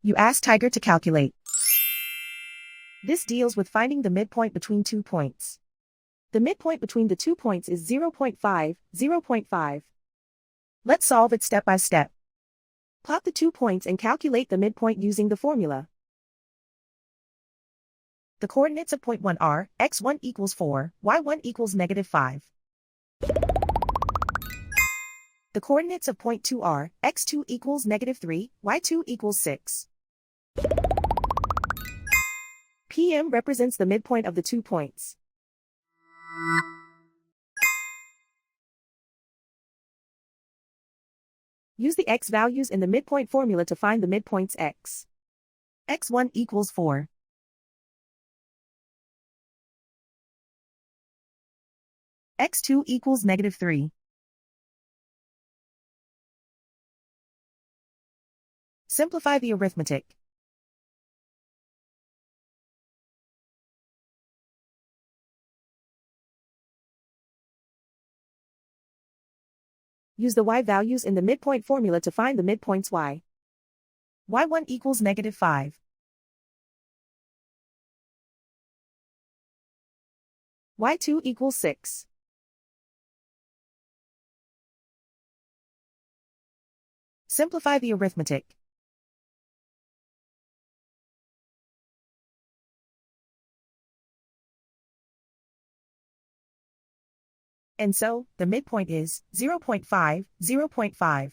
You ask Tiger to calculate. This deals with finding the midpoint between 2 points. The midpoint between the 2 points is 0.5, 0.5. Let's solve it step by step. Plot the 2 points and calculate the midpoint using the formula. The coordinates of point 1 are x1 equals 4, y1 equals -5. The coordinates of point 2 are x2 equals -3, y2 equals 6. PM represents the midpoint of the 2 points. Use the x values in the midpoint formula to find the midpoints x. x1 equals 4. x2 equals -3. Simplify the arithmetic. Use the y values in the midpoint formula to find the midpoints y. y1 equals -5. y2 equals 6. Simplify the arithmetic. And so, the midpoint is 0.5, 0.5.